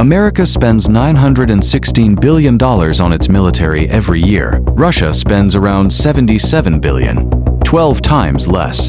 America spends $916 billion on its military every year. Russia spends around $77 billion, 12 times less.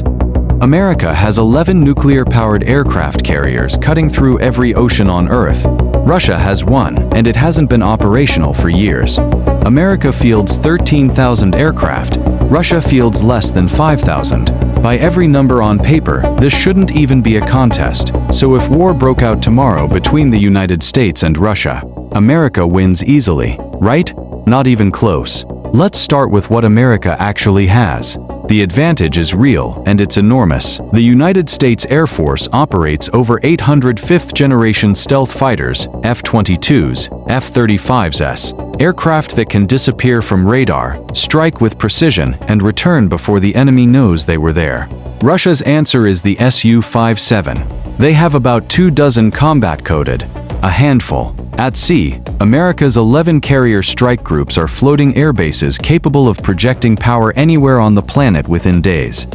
America has 11 nuclear-powered aircraft carriers cutting through every ocean on Earth. Russia has one, and it hasn't been operational for years. America fields 13,000 aircraft. Russia fields less than 5,000. By every number on paper, this shouldn't even be a contest. So if war broke out tomorrow between the United States and Russia, America wins easily, right? Not even close. Let's start with what America actually has. The advantage is real, and it's enormous. The United States Air Force operates over 800 fifth-generation stealth fighters, F-22s, F-35s, aircraft that can disappear from radar, strike with precision, and return before the enemy knows they were there. Russia's answer is the Su-57. They have about 24 combat-coded, a handful. At sea, America's 11 carrier strike groups are floating air bases capable of projecting power anywhere on the planet within days.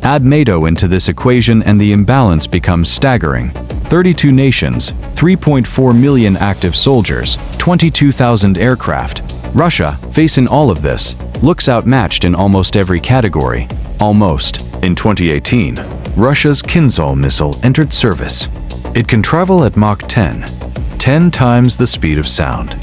Add NATO into this equation and the imbalance becomes staggering. 32 nations, 3.4 million active soldiers, 22,000 aircraft. Russia, facing all of this, looks outmatched in almost every category. Almost. In 2018, Russia's Kinzhal missile entered service. It can travel at Mach 10 times the speed of sound.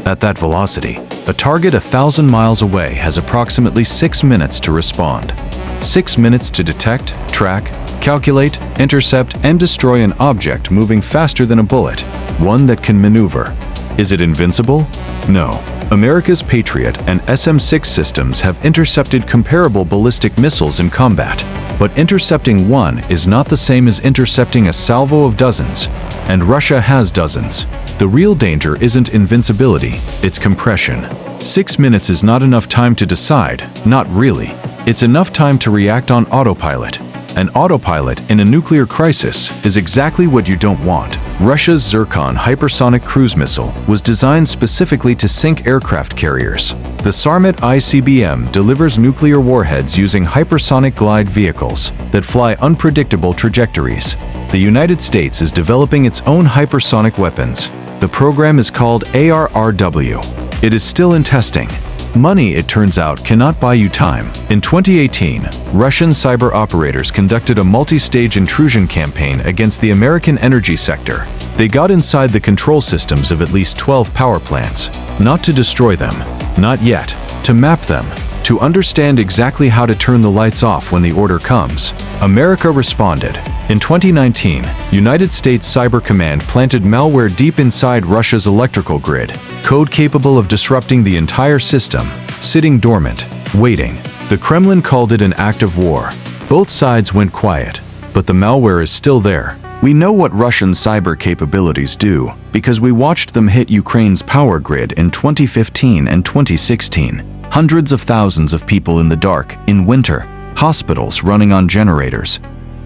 At that velocity, a target 1,000 miles away has approximately 6 minutes to respond. 6 minutes to detect, track, calculate, intercept, and destroy an object moving faster than a bullet, one that can maneuver. Is it invincible? No. America's Patriot and SM-6 systems have intercepted comparable ballistic missiles in combat. But intercepting one is not the same as intercepting a salvo of dozens, and Russia has dozens. The real danger isn't invincibility, it's compression. 6 minutes is not enough time to decide, not really. It's enough time to react on autopilot. An autopilot in a nuclear crisis is exactly what you don't want. Russia's Zircon hypersonic cruise missile was designed specifically to sink aircraft carriers. The Sarmat ICBM delivers nuclear warheads using hypersonic glide vehicles that fly unpredictable trajectories. The United States is developing its own hypersonic weapons. The program is called ARRW. It is still in testing. Money, it turns out, cannot buy you time. In 2018, Russian cyber operators conducted a multi-stage intrusion campaign against the American energy sector. They got inside the control systems of at least 12 power plants. Not to destroy them, not yet. To map them, to understand exactly how to turn the lights off when the order comes. America responded. In 2019, United States Cyber Command planted malware deep inside Russia's electrical grid, code capable of disrupting the entire system, sitting dormant, waiting. The Kremlin called it an act of war. Both sides went quiet, but the malware is still there. We know what Russian cyber capabilities do because we watched them hit Ukraine's power grid in 2015 and 2016. Hundreds of thousands of people in the dark, in winter, hospitals running on generators.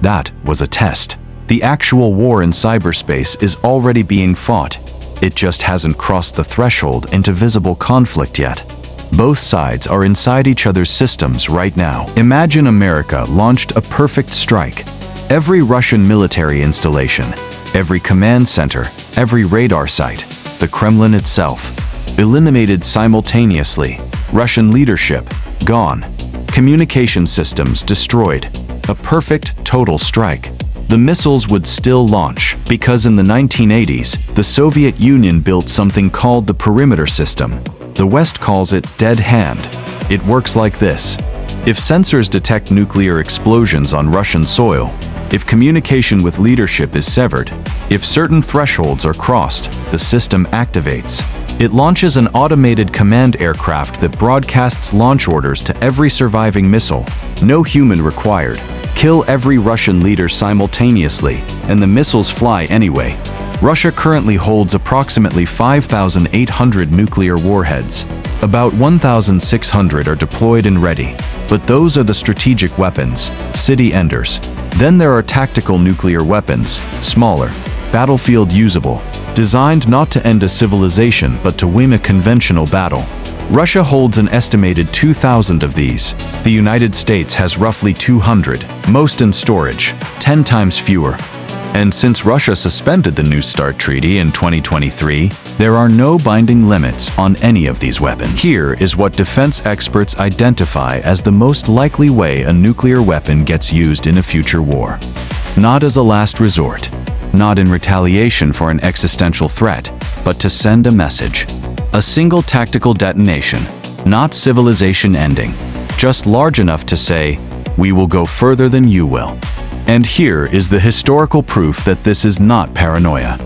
That was a test. The actual war in cyberspace is already being fought. It just hasn't crossed the threshold into visible conflict yet. Both sides are inside each other's systems right now. Imagine America launched a perfect strike. Every Russian military installation, every command center, every radar site, the Kremlin itself, eliminated simultaneously. Russian leadership, gone. Communication systems destroyed. A perfect, total strike. The missiles would still launch, because in the 1980s, the Soviet Union built something called the perimeter system. The West calls it dead hand. It works like this. If sensors detect nuclear explosions on Russian soil, if communication with leadership is severed, if certain thresholds are crossed, the system activates. It launches an automated command aircraft that broadcasts launch orders to every surviving missile. No human required. Kill every Russian leader simultaneously, and the missiles fly anyway. Russia currently holds approximately 5,800 nuclear warheads. About 1,600 are deployed and ready. But those are the strategic weapons, city enders. Then there are tactical nuclear weapons, smaller, battlefield usable, designed not to end a civilization but to win a conventional battle. Russia holds an estimated 2,000 of these. The United States has roughly 200, most in storage, 10 times fewer. And since Russia suspended the New START treaty in 2023, there are no binding limits on any of these weapons. Here is what defense experts identify as the most likely way a nuclear weapon gets used in a future war. Not as a last resort, not in retaliation for an existential threat, but to send a message. A single tactical detonation, not civilization ending, just large enough to say, "We will go further than you will." And here is the historical proof that this is not paranoia.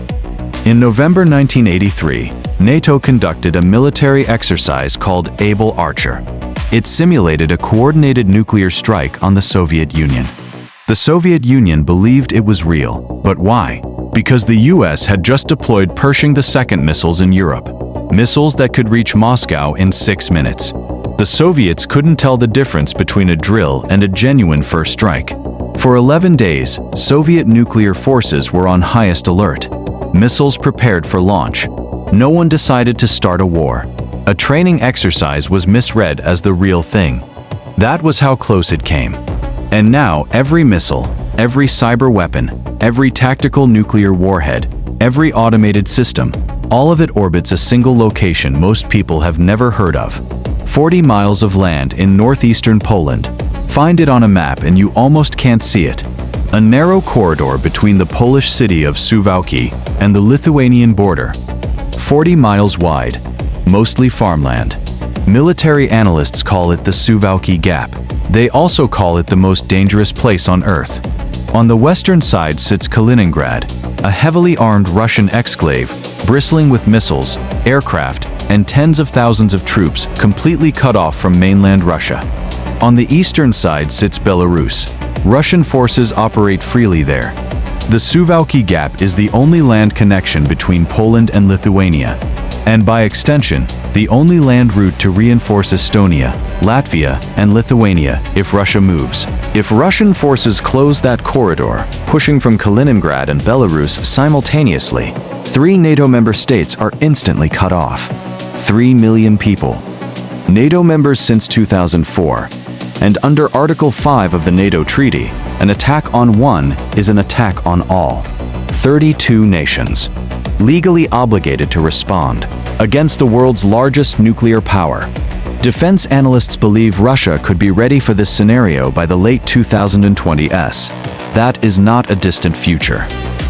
In November 1983, NATO conducted a military exercise called Able Archer. It simulated a coordinated nuclear strike on the Soviet Union. The Soviet Union believed it was real, but why? Because the US had just deployed Pershing II missiles in Europe, missiles that could reach Moscow in 6 minutes. The Soviets couldn't tell the difference between a drill and a genuine first strike. For 11 days, Soviet nuclear forces were on highest alert. Missiles prepared for launch. No one decided to start a war. A training exercise was misread as the real thing. That was how close it came. And now every missile, every cyber weapon, every tactical nuclear warhead, every automated system, all of it orbits a single location most people have never heard of. 40 miles of land in northeastern Poland. Find it on a map and you almost can't see it. A narrow corridor between the Polish city of Suwałki and the Lithuanian border. 40 miles wide, mostly farmland. Military analysts call it the Suwałki Gap. They also call it the most dangerous place on Earth. On the western side sits Kaliningrad, a heavily armed Russian exclave, bristling with missiles, aircraft, and tens of thousands of troops completely cut off from mainland Russia. On the eastern side sits Belarus. Russian forces operate freely there. The Suwałki Gap is the only land connection between Poland and Lithuania, and by extension, the only land route to reinforce Estonia, Latvia, and Lithuania if Russia moves. If Russian forces close that corridor, pushing from Kaliningrad and Belarus simultaneously, 3 NATO member states are instantly cut off. 3 million people. NATO members since 2004. And under Article 5 of the NATO Treaty, an attack on one is an attack on all. 32 nations, legally obligated to respond, against the world's largest nuclear power. Defense analysts believe Russia could be ready for this scenario by the late 2020s. That is not a distant future.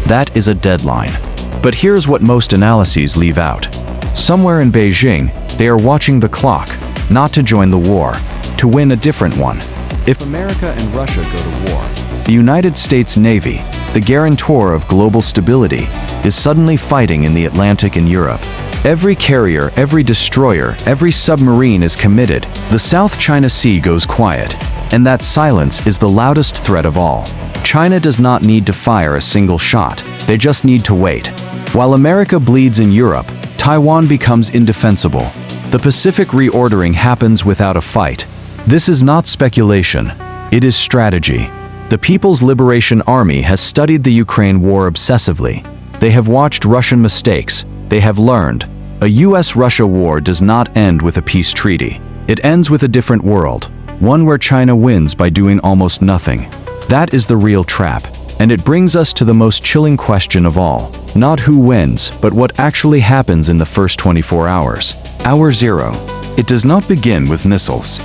That is a deadline. But here's what most analyses leave out. Somewhere in Beijing, they are watching the clock, not to join the war, to win a different one. If America and Russia go to war, the United States Navy, the guarantor of global stability, is suddenly fighting in the Atlantic and Europe. Every carrier, every destroyer, every submarine is committed. The South China Sea goes quiet, and that silence is the loudest threat of all. China does not need to fire a single shot. They just need to wait. While America bleeds in Europe, Taiwan becomes indefensible. The Pacific reordering happens without a fight. This is not speculation. It is strategy. The People's Liberation Army has studied the Ukraine war obsessively. They have watched Russian mistakes. They have learned. A US-Russia war does not end with a peace treaty. It ends with a different world, one where China wins by doing almost nothing. That is the real trap. And it brings us to the most chilling question of all. Not who wins, but what actually happens in the first 24 hours. Hour zero. It does not begin with missiles.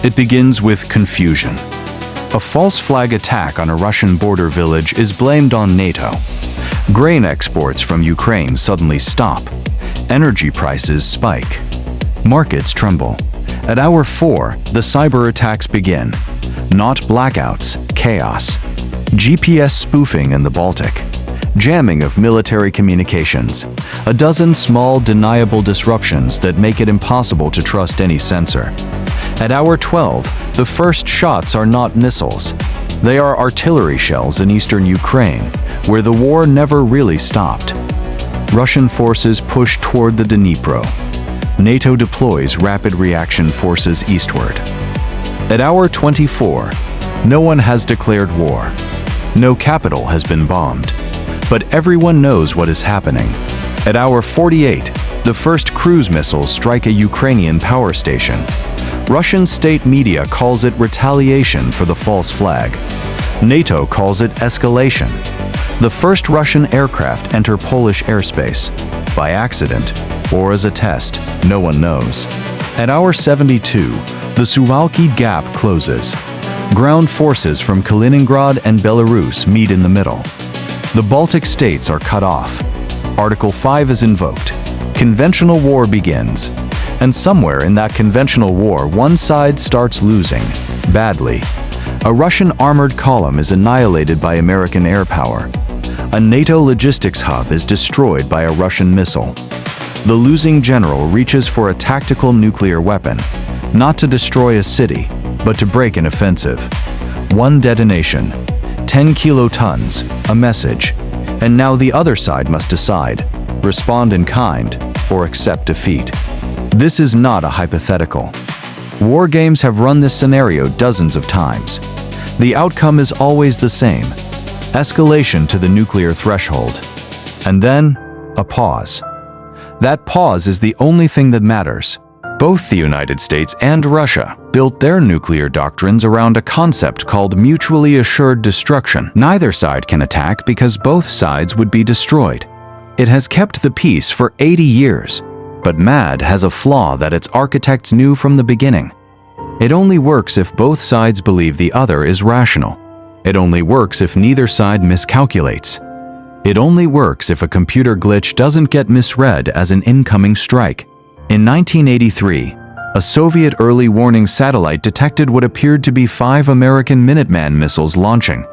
It begins with confusion. A false flag attack on a Russian border village is blamed on NATO. Grain exports from Ukraine suddenly stop. Energy prices spike. Markets tremble. At hour 4, the cyber attacks begin. Not blackouts, chaos. GPS spoofing in the Baltic. Jamming of military communications. A dozen small, deniable disruptions that make it impossible to trust any sensor. At hour 12, the first shots are not missiles. They are artillery shells in eastern Ukraine, where the war never really stopped. Russian forces push toward the Dnipro. NATO deploys rapid reaction forces eastward. At hour 24, no one has declared war. No capital has been bombed. But everyone knows what is happening. At hour 48, the first cruise missiles strike a Ukrainian power station. Russian state media calls it retaliation for the false flag. NATO calls it escalation. The first Russian aircraft enter Polish airspace. By accident, or as a test, no one knows. At hour 72, the Suwałki Gap closes. Ground forces from Kaliningrad and Belarus meet in the middle. The Baltic states are cut off. Article 5 is invoked. Conventional war begins. And somewhere in that conventional war, one side starts losing, badly. A Russian armored column is annihilated by American air power. A NATO logistics hub is destroyed by a Russian missile. The losing general reaches for a tactical nuclear weapon, not to destroy a city, but to break an offensive. One detonation, 10 kilotons, a message, and now the other side must decide, respond in kind, or accept defeat. This is not a hypothetical. War games have run this scenario dozens of times. The outcome is always the same: escalation to the nuclear threshold. And then, a pause. That pause is the only thing that matters. Both the United States and Russia built their nuclear doctrines around a concept called mutually assured destruction. Neither side can attack because both sides would be destroyed. It has kept the peace for 80 years. But MAD has a flaw that its architects knew from the beginning. It only works if both sides believe the other is rational. It only works if neither side miscalculates. It only works if a computer glitch doesn't get misread as an incoming strike. In 1983, a Soviet early warning satellite detected what appeared to be 5 American Minuteman missiles launching.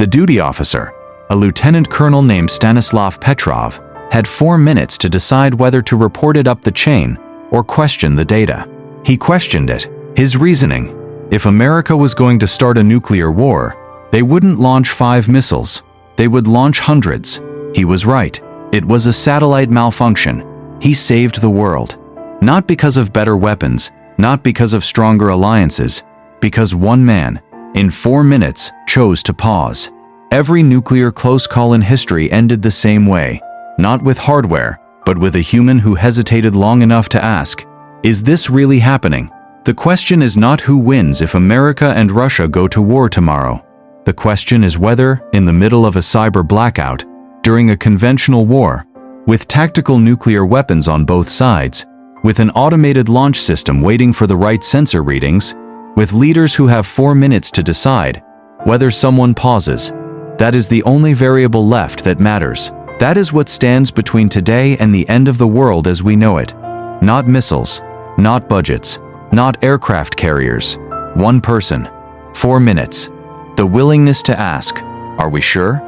The duty officer, a lieutenant colonel named Stanislav Petrov, had 4 minutes to decide whether to report it up the chain or question the data. He questioned it. His reasoning: if America was going to start a nuclear war, they wouldn't launch 5 missiles. They would launch hundreds. He was right. It was a satellite malfunction. He saved the world. Not because of better weapons, not because of stronger alliances, because one man, in 4 minutes, chose to pause. Every nuclear close call in history ended the same way. Not with hardware, but with a human who hesitated long enough to ask, is this really happening? The question is not who wins if America and Russia go to war tomorrow. The question is whether, in the middle of a cyber blackout, during a conventional war, with tactical nuclear weapons on both sides, with an automated launch system waiting for the right sensor readings, with leaders who have 4 minutes to decide, whether someone pauses. That is the only variable left that matters. That is what stands between today and the end of the world as we know it. Not missiles, not budgets, not aircraft carriers. One person, 4 minutes. The willingness to ask, are we sure?